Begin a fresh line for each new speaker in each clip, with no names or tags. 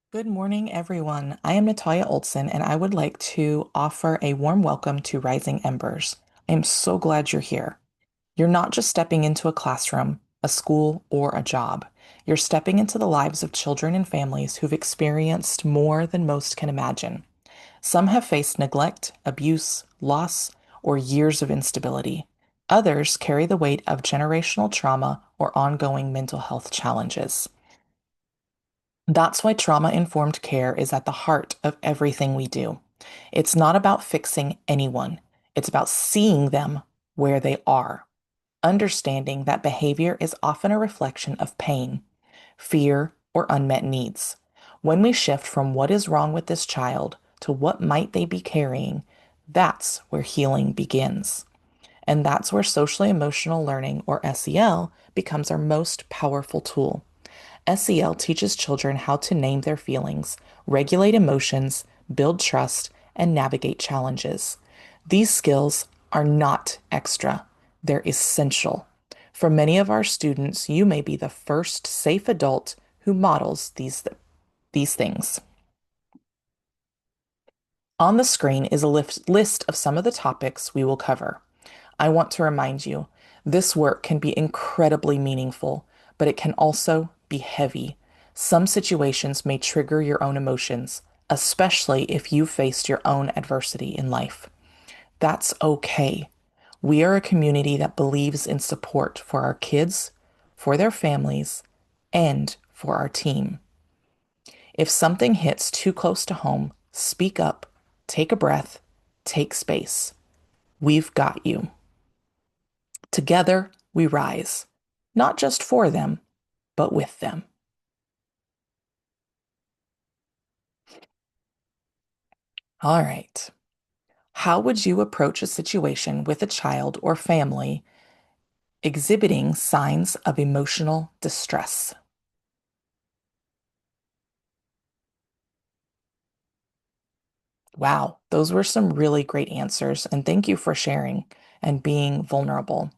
Good morning, everyone. I am Natalia Oldson, and I would like to offer a warm welcome to Rising Embers. I am so glad you're here. You're not just stepping into a classroom, a school, or a job. You're stepping into the lives of children and families who've experienced more than most can imagine. Some have faced neglect, abuse, loss, or years of instability. Others carry the weight of generational trauma or ongoing mental health challenges. That's why trauma-informed care is at the heart of everything we do. It's not about fixing anyone. It's about seeing them where they are, understanding that behavior is often a reflection of pain, fear, or unmet needs. When we shift from what is wrong with this child to what might they be carrying, that's where healing begins. And that's where socially emotional learning, or SEL, becomes our most powerful tool. SEL teaches children how to name their feelings, regulate emotions, build trust, and navigate challenges. These skills are not extra, they're essential. For many of our students, you may be the first safe adult who models these things. On the screen is a list of some of the topics we will cover. I want to remind you, this work can be incredibly meaningful, but it can also be heavy. Some situations may trigger your own emotions, especially if you've faced your own adversity in life. That's okay. We are a community that believes in support for our kids, for their families, and for our team. If something hits too close to home, speak up, take a breath, take space. We've got you. Together, we rise, not just for them, but with them. All right. How would you approach a situation with a child or family exhibiting signs of emotional distress? Wow, those were some really great answers, and thank you for sharing and being vulnerable.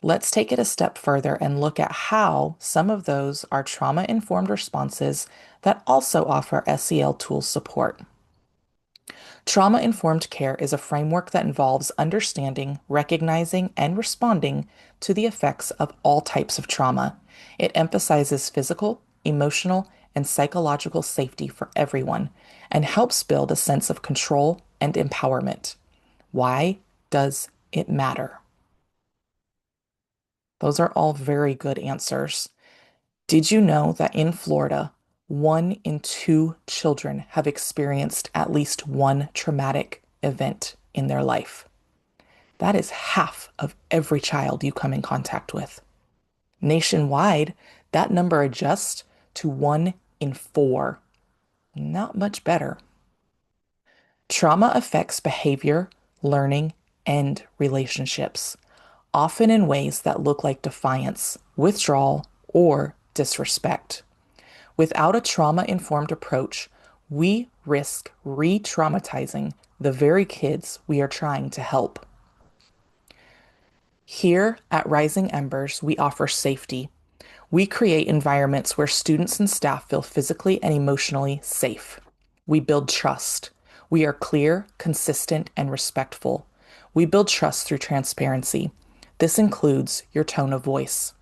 Let's take it a step further and look at how some of those are trauma-informed responses that also offer SEL tool support. Trauma-informed care is a framework that involves understanding, recognizing, and responding to the effects of all types of trauma. It emphasizes physical, emotional, and psychological safety for everyone and helps build a sense of control and empowerment. Why does it matter? Those are all very good answers. Did you know that in Florida, 1 in 2 children have experienced at least one traumatic event in their life? That is half of every child you come in contact with. Nationwide, that number adjusts to 1 in 4. Not much better. Trauma affects behavior, learning, and relationships, often in ways that look like defiance, withdrawal, or disrespect. Without a trauma-informed approach, we risk re-traumatizing the very kids we are trying to help. Here at Rising Embers, we offer safety. We create environments where students and staff feel physically and emotionally safe. We build trust. We are clear, consistent, and respectful. We build trust through transparency. This includes your tone of voice.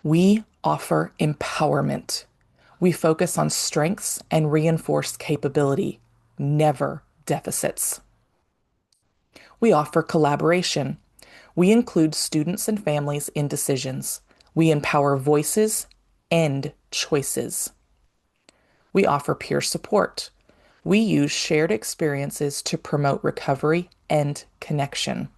We offer empowerment. We focus on strengths and reinforce capability, never deficits. We offer collaboration. We include students and families in decisions. We empower voices and choices. We offer peer support. We use shared experiences to promote recovery and connection.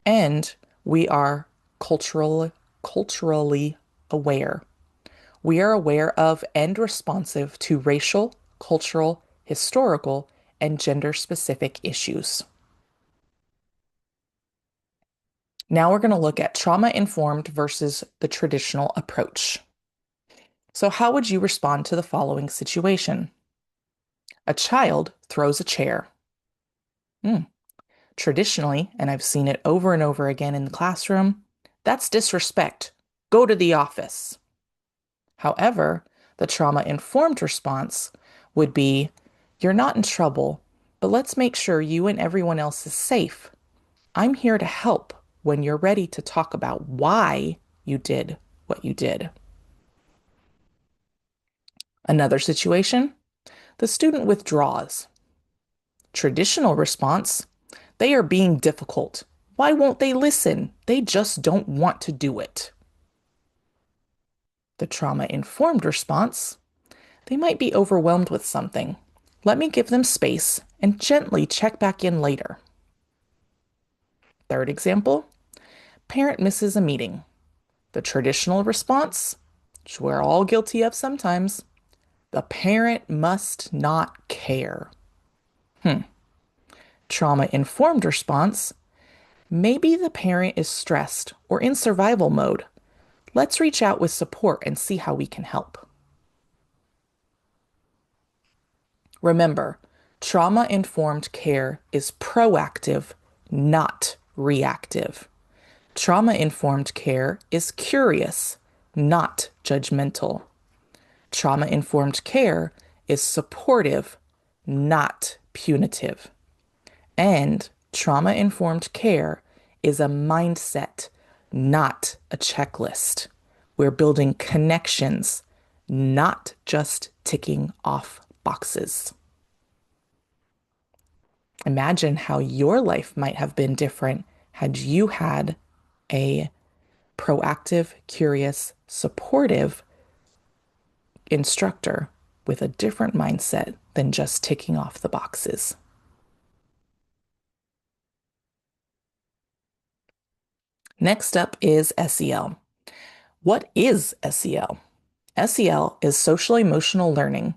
And we are culturally aware. We are aware of and responsive to racial, cultural, historical, and gender specific issues. Now we're going to look at trauma informed versus the traditional approach. So, how would you respond to the following situation? A child throws a chair. Hmm. Traditionally, and I've seen it over and over again in the classroom, that's disrespect. Go to the office. However, The trauma-informed response would be, you're not in trouble, but let's make sure you and everyone else is safe. I'm here to help when you're ready to talk about why you did what you did. Another situation, the student withdraws. Traditional response, they are being difficult. Why won't they listen? They just don't want to do it. The trauma-informed response, they might be overwhelmed with something. Let me give them space and gently check back in later. Third example, parent misses a meeting. The traditional response, which we're all guilty of sometimes, the parent must not care. Trauma-informed response, maybe the parent is stressed or in survival mode. Let's reach out with support and see how we can help. Remember, trauma-informed care is proactive, not reactive. Trauma-informed care is curious, not judgmental. Trauma-informed care is supportive, not punitive. And trauma-informed care is a mindset, not a checklist. We're building connections, not just ticking off boxes. Imagine how your life might have been different had you had a proactive, curious, supportive instructor with a different mindset than just ticking off the boxes. Next up is SEL. What is SEL? SEL is social emotional learning.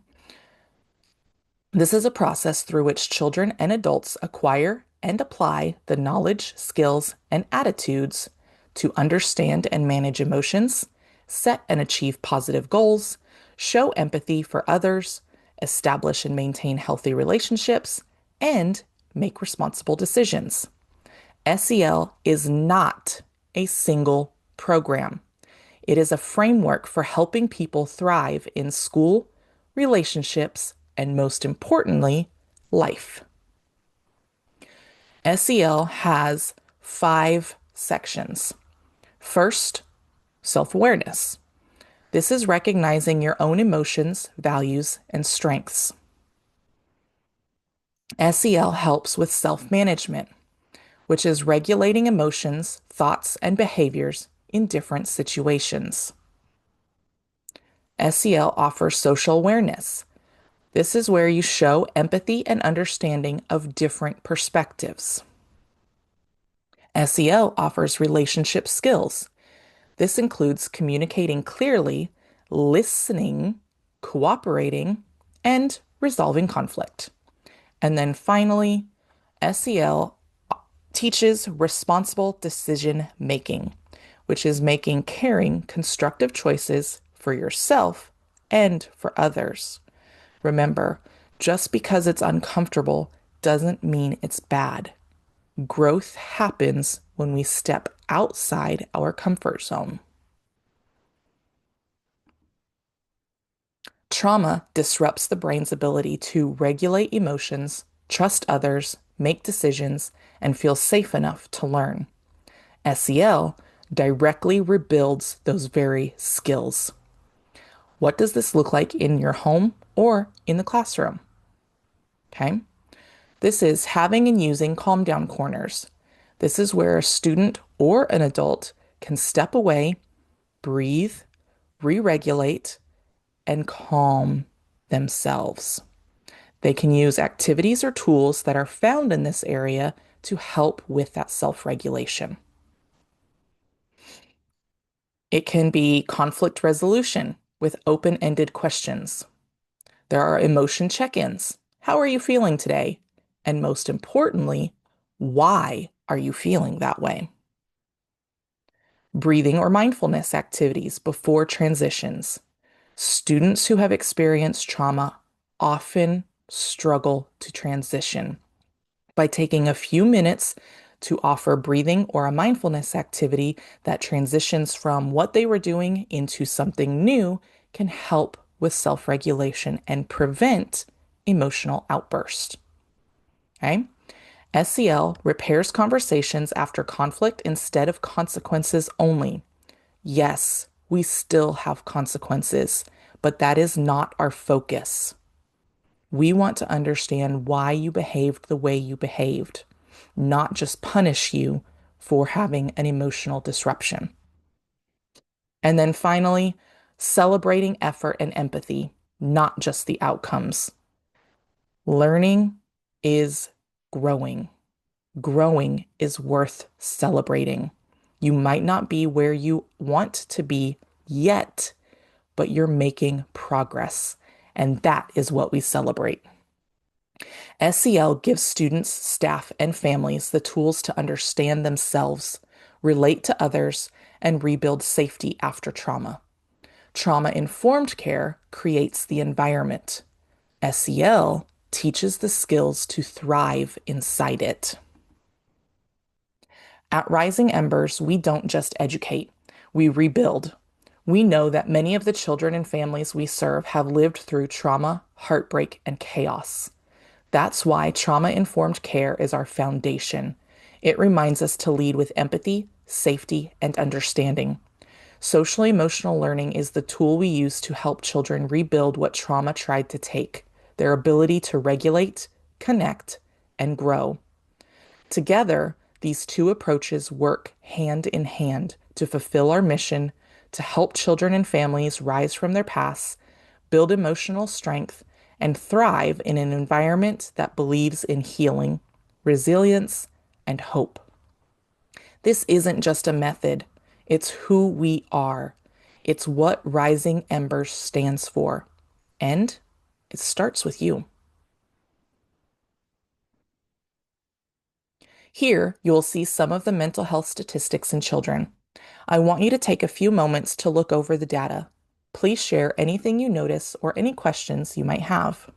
This is a process through which children and adults acquire and apply the knowledge, skills, and attitudes to understand and manage emotions, set and achieve positive goals, show empathy for others, establish and maintain healthy relationships, and make responsible decisions. SEL is not a single program. It is a framework for helping people thrive in school, relationships, and most importantly, life. SEL has 5 sections. First, self-awareness. This is recognizing your own emotions, values, and strengths. SEL helps with self-management, which is regulating emotions, thoughts, and behaviors in different situations. SEL offers social awareness. This is where you show empathy and understanding of different perspectives. SEL offers relationship skills. This includes communicating clearly, listening, cooperating, and resolving conflict. And then finally, SEL teaches responsible decision making, which is making caring, constructive choices for yourself and for others. Remember, just because it's uncomfortable doesn't mean it's bad. Growth happens when we step outside our comfort zone. Trauma disrupts the brain's ability to regulate emotions, trust others, make decisions, and feel safe enough to learn. SEL directly rebuilds those very skills. What does this look like in your home or in the classroom? Okay. This is having and using calm down corners. This is where a student or an adult can step away, breathe, re-regulate, and calm themselves. They can use activities or tools that are found in this area to help with that self-regulation. It can be conflict resolution with open-ended questions. There are emotion check-ins. How are you feeling today? And most importantly, why are you feeling that way? Breathing or mindfulness activities before transitions. Students who have experienced trauma often struggle to transition. By taking a few minutes to offer breathing or a mindfulness activity that transitions from what they were doing into something new can help with self-regulation and prevent emotional outbursts. Okay? SEL repairs conversations after conflict instead of consequences only. Yes, we still have consequences, but that is not our focus. We want to understand why you behaved the way you behaved, not just punish you for having an emotional disruption. And then finally, celebrating effort and empathy, not just the outcomes. Learning is growing. Growing is worth celebrating. You might not be where you want to be yet, but you're making progress. And that is what we celebrate. SEL gives students, staff, and families the tools to understand themselves, relate to others, and rebuild safety after trauma. Trauma-informed care creates the environment. SEL teaches the skills to thrive inside it. At Rising Embers, we don't just educate, we rebuild. We know that many of the children and families we serve have lived through trauma, heartbreak, and chaos. That's why trauma-informed care is our foundation. It reminds us to lead with empathy, safety, and understanding. Social emotional learning is the tool we use to help children rebuild what trauma tried to take, their ability to regulate, connect, and grow. Together, these two approaches work hand in hand to fulfill our mission to help children and families rise from their pasts, build emotional strength, and thrive in an environment that believes in healing, resilience, and hope. This isn't just a method, it's who we are. It's what Rising Embers stands for. And it starts with you. Here, you will see some of the mental health statistics in children. I want you to take a few moments to look over the data. Please share anything you notice or any questions you might have.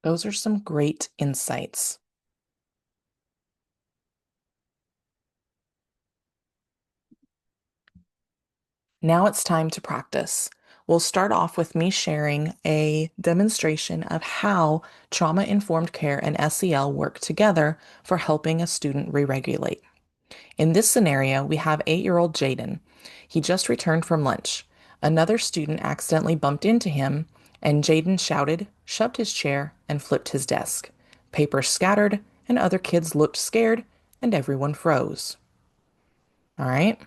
Those are some great insights. Now it's time to practice. We'll start off with me sharing a demonstration of how trauma-informed care and SEL work together for helping a student re-regulate. In this scenario, we have 8-year-old Jaden. He just returned from lunch. Another student accidentally bumped into him, and Jaden shouted, shoved his chair, and flipped his desk. Papers scattered, and other kids looked scared, and everyone froze. All right?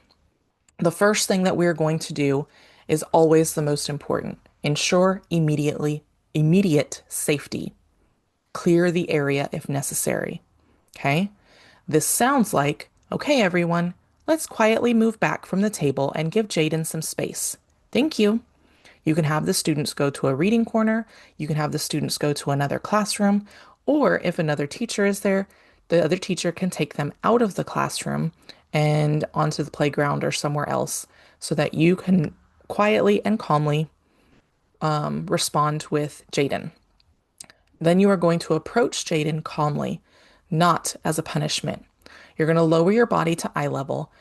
The first thing that we're going to do is always the most important. Ensure immediate safety. Clear the area if necessary. Okay? This sounds like, okay, everyone, let's quietly move back from the table and give Jaden some space. Thank you. You can have the students go to a reading corner. You can have the students go to another classroom. Or if another teacher is there, the other teacher can take them out of the classroom and onto the playground or somewhere else so that you can quietly and calmly respond with Jaden. Then you are going to approach Jaden calmly, not as a punishment. You're going to lower your body to eye level,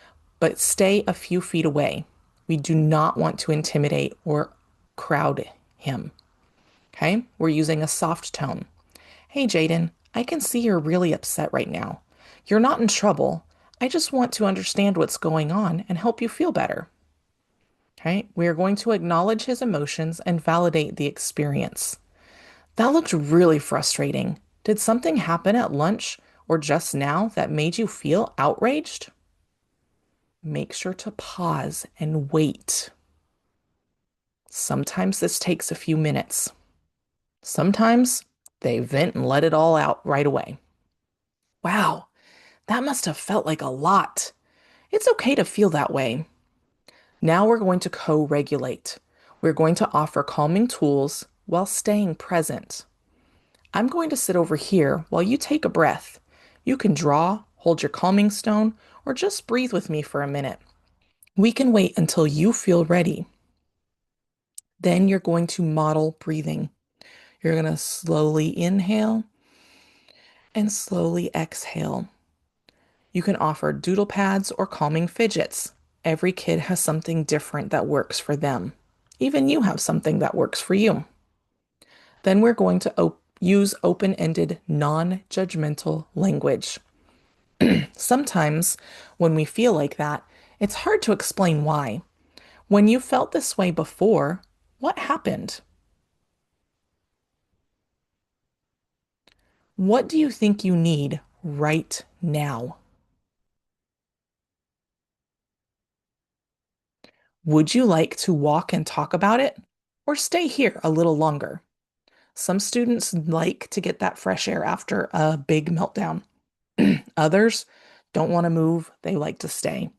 but stay a few feet away. We do not want to intimidate or crowd him. Okay? We're using a soft tone. Hey, Jaden, I can see you're really upset right now. You're not in trouble. I just want to understand what's going on and help you feel better. Okay? We are going to acknowledge his emotions and validate the experience. That looked really frustrating. Did something happen at lunch or just now that made you feel outraged? Make sure to pause and wait. Sometimes this takes a few minutes. Sometimes they vent and let it all out right away. Wow, that must have felt like a lot. It's okay to feel that way. Now we're going to co-regulate. We're going to offer calming tools while staying present. I'm going to sit over here while you take a breath. You can draw, hold your calming stone, or just breathe with me for a minute. We can wait until you feel ready. Then you're going to model breathing. You're going to slowly inhale and slowly exhale. You can offer doodle pads or calming fidgets. Every kid has something different that works for them. Even you have something that works for you. Then we're going to use open-ended, non-judgmental language. Sometimes when we feel like that, it's hard to explain why. When you felt this way before, what happened? What do you think you need right now? Would you like to walk and talk about it or stay here a little longer? Some students like to get that fresh air after a big meltdown. Others don't want to move, they like to stay.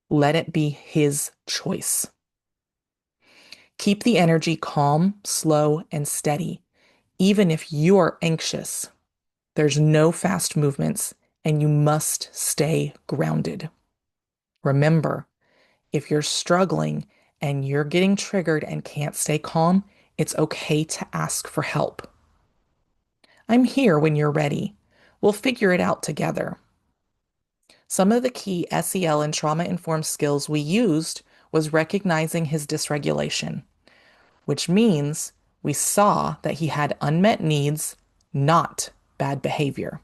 Let it be his choice. Keep the energy calm, slow, and steady. Even if you are anxious, there's no fast movements and you must stay grounded. Remember, if you're struggling and you're getting triggered and can't stay calm, it's okay to ask for help. I'm here when you're ready. We'll figure it out together. Some of the key SEL and trauma-informed skills we used was recognizing his dysregulation, which means we saw that he had unmet needs, not bad behavior.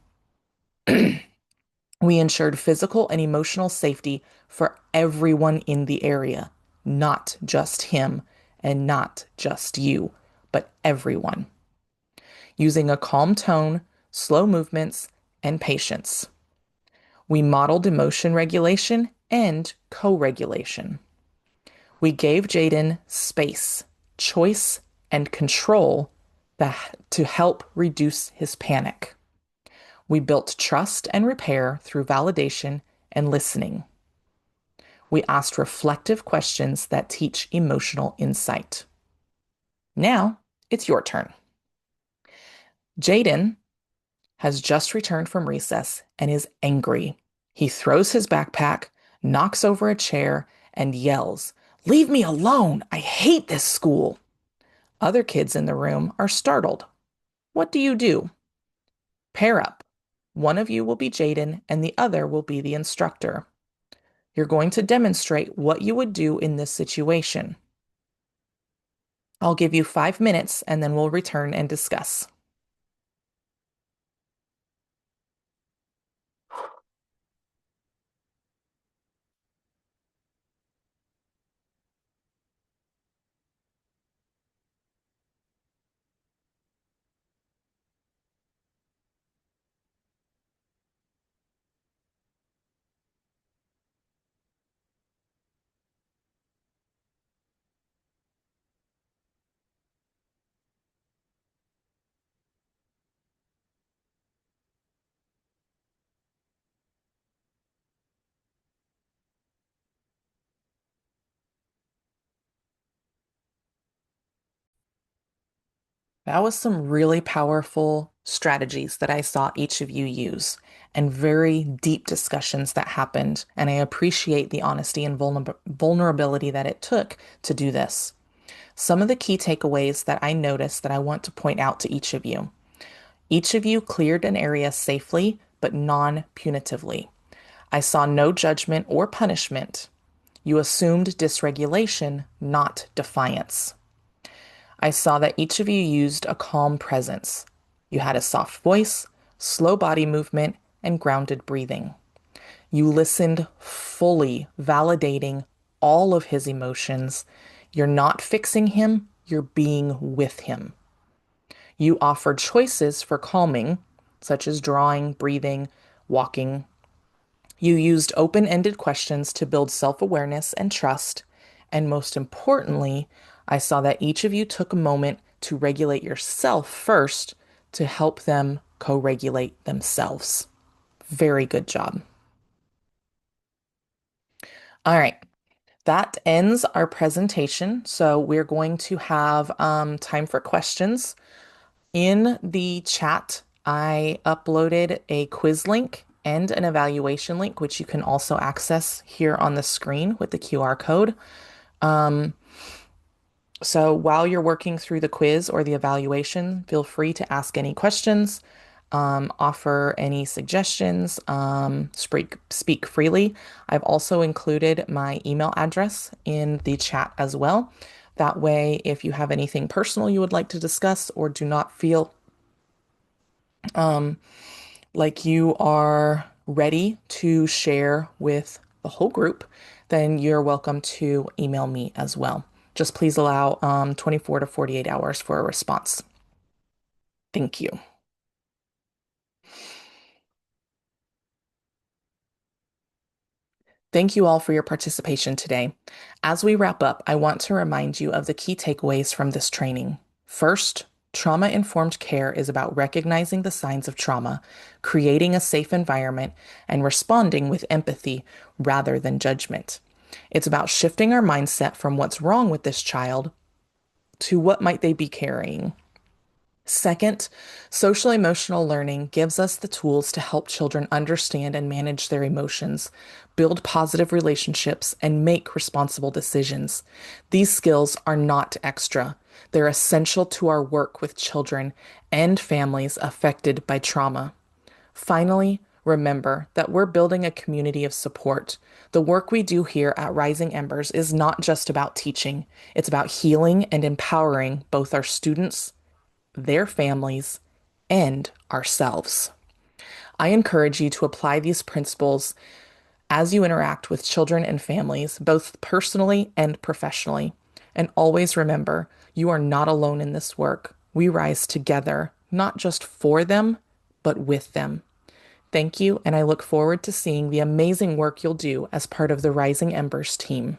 We ensured physical and emotional safety for everyone in the area, not just him and not just you, but everyone. Using a calm tone, slow movements, and patience. We modeled emotion regulation and co-regulation. We gave Jaden space, choice, and control to help reduce his panic. We built trust and repair through validation and listening. We asked reflective questions that teach emotional insight. Now it's your turn. Jaden has just returned from recess and is angry. He throws his backpack, knocks over a chair, and yells, "Leave me alone! I hate this school!" Other kids in the room are startled. What do you do? Pair up. One of you will be Jaden and the other will be the instructor. You're going to demonstrate what you would do in this situation. I'll give you 5 minutes and then we'll return and discuss. That was some really powerful strategies that I saw each of you use and very deep discussions that happened. And I appreciate the honesty and vulnerability that it took to do this. Some of the key takeaways that I noticed that I want to point out to each of you. Each of you cleared an area safely, but non-punitively. I saw no judgment or punishment. You assumed dysregulation, not defiance. I saw that each of you used a calm presence. You had a soft voice, slow body movement, and grounded breathing. You listened fully, validating all of his emotions. You're not fixing him, you're being with him. You offered choices for calming, such as drawing, breathing, walking. You used open ended questions to build self awareness and trust. And most importantly, I saw that each of you took a moment to regulate yourself first to help them co regulate themselves. Very good job. All right. That ends our presentation. So we're going to have time for questions. In the chat, I uploaded a quiz link and an evaluation link, which you can also access here on the screen with the QR code. So while you're working through the quiz or the evaluation, feel free to ask any questions, offer any suggestions, speak freely. I've also included my email address in the chat as well. That way, if you have anything personal you would like to discuss or do not feel like you are ready to share with the whole group, then you're welcome to email me as well. Just please allow 24 to 48 hours for a response. Thank you. Thank you all for your participation today. As we wrap up, I want to remind you of the key takeaways from this training. First, trauma-informed care is about recognizing the signs of trauma, creating a safe environment, and responding with empathy rather than judgment. It's about shifting our mindset from what's wrong with this child to what might they be carrying. Second, social emotional learning gives us the tools to help children understand and manage their emotions, build positive relationships, and make responsible decisions. These skills are not extra. They're essential to our work with children and families affected by trauma. Finally, remember that we're building a community of support. The work we do here at Rising Embers is not just about teaching, it's about healing and empowering both our students, their families, and ourselves. I encourage you to apply these principles as you interact with children and families, both personally and professionally. And always remember, you are not alone in this work. We rise together, not just for them, but with them. Thank you, and I look forward to seeing the amazing work you'll do as part of the Rising Embers team.